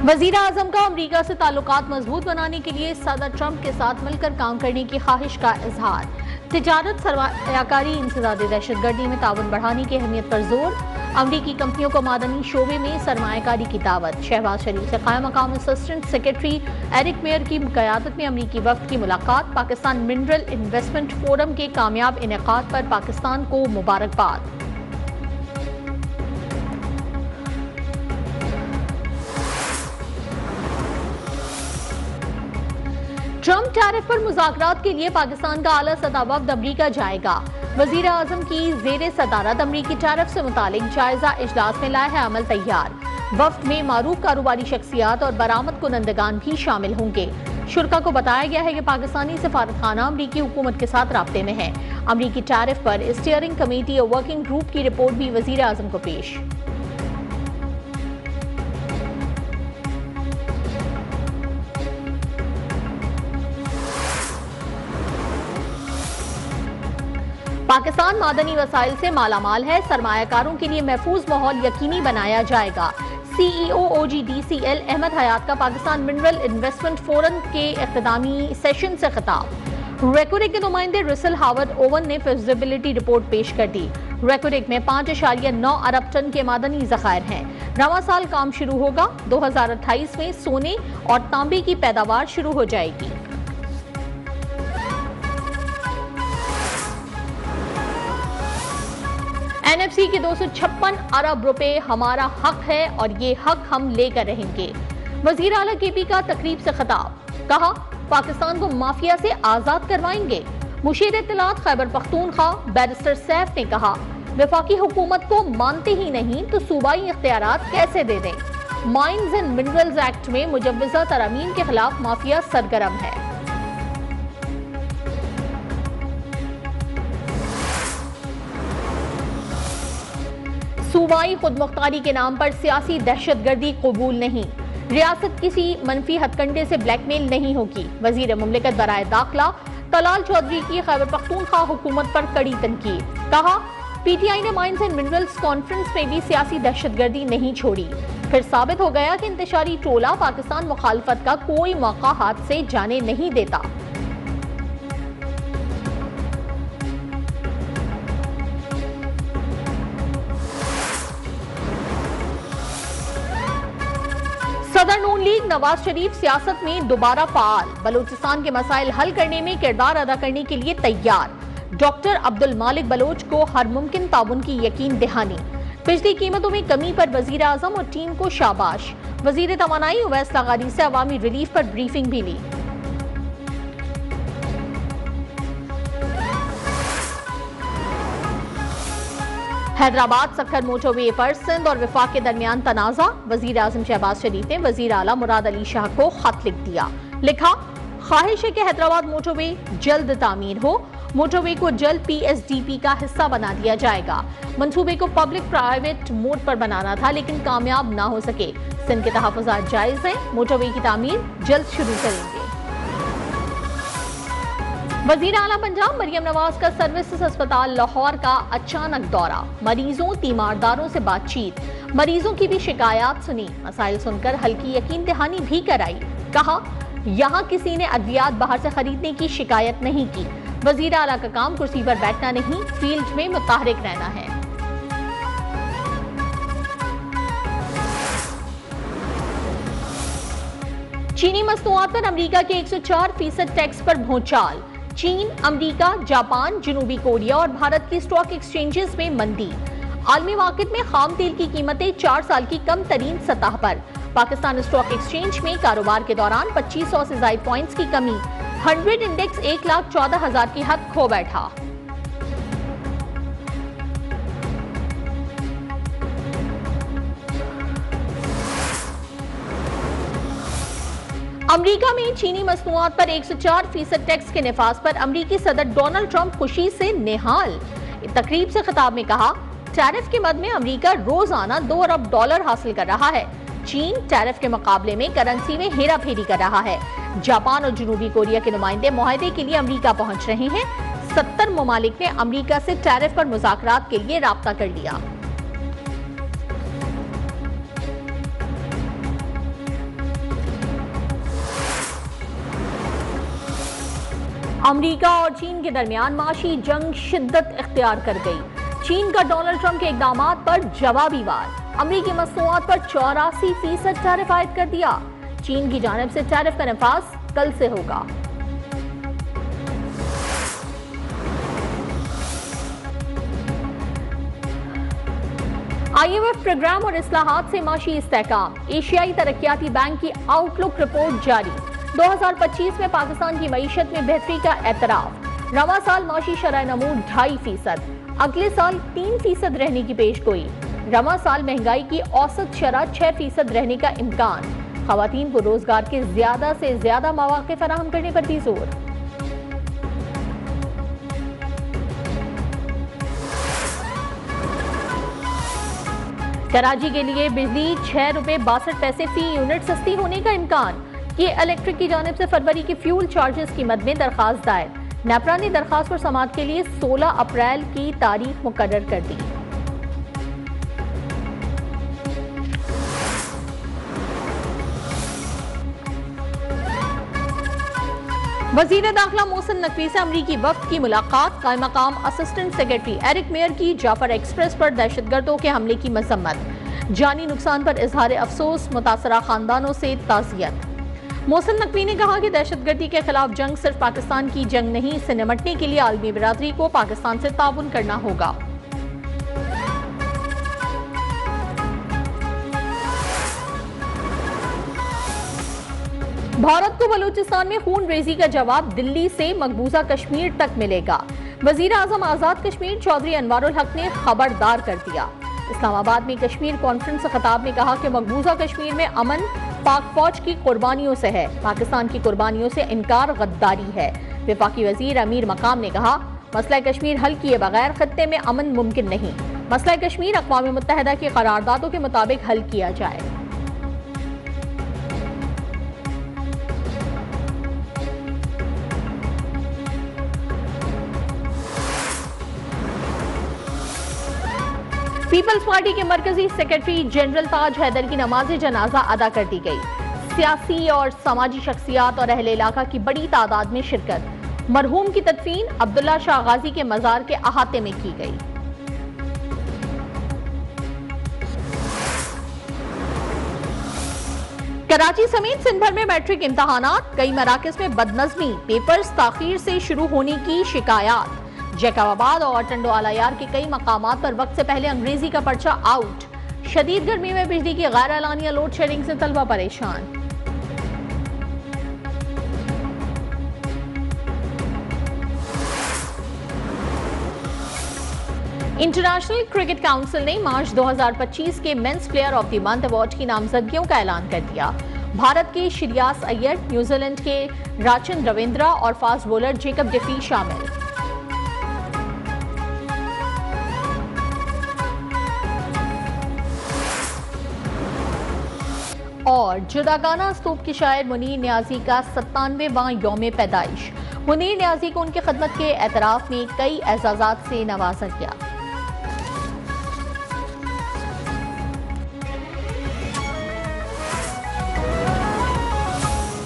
वजीर आजम का अमरीका से ताल्लुकात मजबूत बनाने के लिए सदर ट्रंप के साथ मिलकर काम करने की ख्वाहिश का इजहार। तिजारत, सरमायाकारी, इंसदादी दहशतगर्दी में ताउन बढ़ाने की अहमियत पर जोर। अमरीकी कंपनियों को मादनी शोबे में सरमायाकारी की दावत। शहबाज शरीफ से कायम मकाम असिस्टेंट सेक्रेटरी एरिक मेयर की क़यादत में अमरीकी वफ्द की मुलाकात। पाकिस्तान मिनरल इन्वेस्टमेंट फोरम के कामयाब इनेकाद पर पाकिस्तान को मुबारकबाद। ट्रंप टैरिफ पर मुज़ाकरात के लिए पाकिस्तान का आला सतह वफ्द अमरीका जाएगा। वजीर आजम की ज़ेरे सदारत अमरीकी टैरिफ से मुतालिक जायजा इजलास में लाया है अमल तैयार। वफ्द में मारूफ कारोबारी शख्सियात और बरामद कुनंदगान भी शामिल होंगे। शुरा को बताया गया है कि पाकिस्तानी सफारतखाना अमरीकी हुकूमत के साथ राब्ते में है। अमरीकी टैरिफ पर स्टीयरिंग कमेटी और वर्किंग ग्रुप की रिपोर्ट भी वजीर आजम को पेश। पाकिस्तान मादनी वसाइल से मालामाल है, सरमायाकारों के लिए महफूज माहौल यकीनी बनाया जाएगा। CEO OGDCL अहमद हयात का पाकिस्तान मिनरल इन्वेस्टमेंट फोरम के इख्तितामी सेशन से खिताब। रेकोरेक के नुमाइंदे रिसल हावर्ड ओवन ने फिजिबिलिटी रिपोर्ट पेश कर दी। रेकोरेक में 5.9 अरब टन के मादनी ज़खायर हैं। रवां साल काम शुरू होगा। 2028 में सोने और तांबे की पैदावार शुरू हो जाएगी। NFC के 256 अरब रुपए हमारा हक है और ये हक हम लेकर रहेंगे। वजीर आला KP का तकरीब से खिताब। कहा, पाकिस्तान को माफिया से आजाद करवाएंगे। मुशीर इत्तलात खैबर पख्तूनख्वा बैरिस्टर सैफ ने कहा, वफाकी हुकूमत को मानते ही नहीं तो सूबाई इख्तियारात कैसे दे दें। माइंस एंड मिनरल्स एक्ट में मुजव्वजा तरमीम के खिलाफ माफिया सरगर्म है। सूबाई खुदमुख्तारी के नाम पर सियासी दहशतगर्दी कबूल नहीं। रियासत किसी मनफी हथकंडे से ब्लैकमेल नहीं होगी। वजीर मुमलिकत बराए दाखिला तलाल चौधरी की खैबर पख्तूनख्वा हुकूमत पर कड़ी तनकीद। कहा, PTI ने माइंस एंड मिनरल्स कॉन्फ्रेंस में भी सियासी दहशतगर्दी नहीं छोड़ी। फिर साबित हो गया कि इंतशारी टोला पाकिस्तान मुखालफत का कोई मौका हाथ से जाने नहीं देता। सदर नून लीग नवाज शरीफ सियासत में दोबारा फाल। बलूचिस्तान के मसाइल हल करने में किरदार अदा करने के लिए तैयार। डॉक्टर अब्दुल मालिक बलोच को हर मुमकिन ताउन की यकीन दहानी। बिजली कीमतों में कमी पर वजीर आजम और टीम को शाबाश। वजीर तवानाई उवैस लगारी से अवामी रिलीफ पर ब्रीफिंग भी ली। हैदराबाद सक्खर मोटरवे पर सिंध और विफाक के दरमियान तनाजा। वजीर आजम शहबाज शरीफ ने वजीर आला मुराद अली शाह को खत लिख दिया। लिखा, ख्वाहिश है कि हैदराबाद मोटरवे जल्द तामीर हो। मोटरवे को जल्द PSDP का हिस्सा बना दिया जाएगा। मंसूबे को पब्लिक प्राइवेट मोड पर बनाना था लेकिन कामयाब ना हो सके। सिंध के तहफ़्फ़ुज़ात जायज़ हैं। मोटरवे की तामीर जल्द शुरू करेंगे। वज़ीर आला पंजाब मरियम नवाज का सर्विसेज अस्पताल लाहौर का अचानक दौरा। मरीजों, तीमारदारों से बातचीत। मरीजों की भी शिकायत सुनी। मसाइल सुनकर हल्की यकीन दहानी भी कराई। कहा, यहाँ किसी ने अद्वियात बाहर से खरीदने की शिकायत नहीं की। वज़ीर आला का काम कुर्सी पर बैठना नहीं, फील्ड में मुतहरिक रहना है। चीनी मसनूआत पर अमरीका के 104% टैक्स पर भौचाल। चीन, अमरीका, जापान, जनूबी कोरिया और भारत की स्टॉक एक्सचेंजेस में मंदी। आलमी मार्केट में खाम तेल की कीमतें 4 साल की कम तरीन सतह पर। पाकिस्तान स्टॉक एक्सचेंज में कारोबार के दौरान 2500 से ज्यादा पॉइंट्स की कमी। 100 इंडेक्स 1,14,000 की हद खो बैठा। अमरीका में चीनी मसनूआत पर 104% टैक्स के निफाज पर अमरीकी सदर डोनाल्ड ट्रंप खुशी से निहाल। तकरीब से खिताब में कहा, टैरिफ के मद में अमरीका रोजाना $2 अरब हासिल कर रहा है। चीन टैरिफ के मुकाबले में करेंसी में हेरा फेरी कर रहा है। जापान और जनूबी कोरिया के नुमाइंदे मुआहदे के लिए अमरीका पहुंच रहे हैं। 70 ममालिक ने अमरीका से टैरिफ पर मुज़ाकरात के लिए राब्ता कर लिया। अमेरिका और चीन के दरमियान माशी जंग शिद्दत इख्तियार कर गई। चीन का डोनाल्ड ट्रंप के इकदामात पर जवाबी वार। अमेरिकी मसनूआत पर 84% टैरिफ आयद कर दिया। चीन की जानिब से टैरिफ का नफाज कल से होगा। IMF प्रोग्राम और इस्लाहात से माशी इस्तेहकाम। एशियाई तरक्याती बैंक की आउटलुक रिपोर्ट जारी। 2025 में पाकिस्तान की मईशत में बेहतरी का एतराफ। रवा साल माशी शरह नमू 2.5%, अगले साल 3% रहने की पेशगोई। रवा साल महंगाई की औसत शरह 6% रहने का इम्कान। खवातीन को रोजगार के ज्यादा से ज्यादा मौके फराहम करने पर भी जोर। कराची के लिए बिजली ₹6.62 फी यूनिट सस्ती होने का इम्कान। ये इलेक्ट्रिक की जानिब से फरवरी की फ्यूल चार्जेस की मद में दरखास्त दायर। नेपरा ने दरखास्त पर समाअत के लिए 16 अप्रैल की तारीख मुकर्रर कर दी। वजीर दाखिला मोहसिन नकवी से अमरीकी वफ्द की मुलाकात। कायम मकाम असिस्टेंट सेक्रेटरी एरिक मेयर की जाफर एक्सप्रेस पर दहशतगर्दों के हमले की मजम्मत। जानी नुकसान पर इजहार अफसोस, मुतासरा खानदानों से ताज़ियत। मोहसिन नकवी ने कहा कि दहशतगर्दी के खिलाफ जंग सिर्फ पाकिस्तान की जंग नहीं, इससे निमटने के लिए आलमी बिरादरी को पाकिस्तान से ताउन करना होगा। भारत को बलूचिस्तान में खून रेजी का जवाब दिल्ली से मकबूजा कश्मीर तक मिलेगा। वजीर आजम आजाद कश्मीर चौधरी अनवारुल हक ने खबरदार कर दिया। इस्लामाबाद में कश्मीर कॉन्फ्रेंस से खिताब में कहा कि मकबूजा कश्मीर में अमन पाक फौज की कुर्बानियों से है, पाकिस्तान की कुर्बानियों से इनकार गद्दारी है। वफाकी वजीर अमीर मकाम ने कहा, मसला कश्मीर हल किए बगैर खत्ते में अमन मुमकिन नहीं। मसला कश्मीर अक़वाम मुत्तहिदा की करारदादों के मुताबिक हल किया जाए। पीपल्स पार्टी के मरकजी सेक्रेटरी जनरल ताज हैदर की नमाज जनाजा अदा कर दी गई। सियासी और समाजी शख्सियात और अहले इलाका की बड़ी तादाद में शिरकत। मरहूम की तदफीन अब्दुल्ला शाह गाजी के मजार के अहाते में की गई। कराची समेत सिंध भर में मैट्रिक इम्तहानात। कई मराकज में बदनज़मी, पेपर्स ताखीर से शुरू होने की शिकायत। जैकबाबाद और टंडोआला यार के कई मकामात पर वक्त से पहले अंग्रेजी का पर्चा आउट। शदीद गर्मी में बिजली की गैर एलानिया लोड शेडिंग से तलबा परेशान। इंटरनेशनल क्रिकेट काउंसिल ने मार्च 2025 के men's player of the month award की नामजदगियों का ऐलान कर दिया। भारत के श्रेयस अय्यर, न्यूजीलैंड के राचन रविंद्रा और फास्ट बॉलर जेकब डेफी शामिल। और जुदागाना स्तूप के शायर मुनीर न्याजी का 97वां यौम पैदाइश। मुनीर न्याजी को उनकी खिदमत के एतराफ में कई एजाजात से नवाजा गया।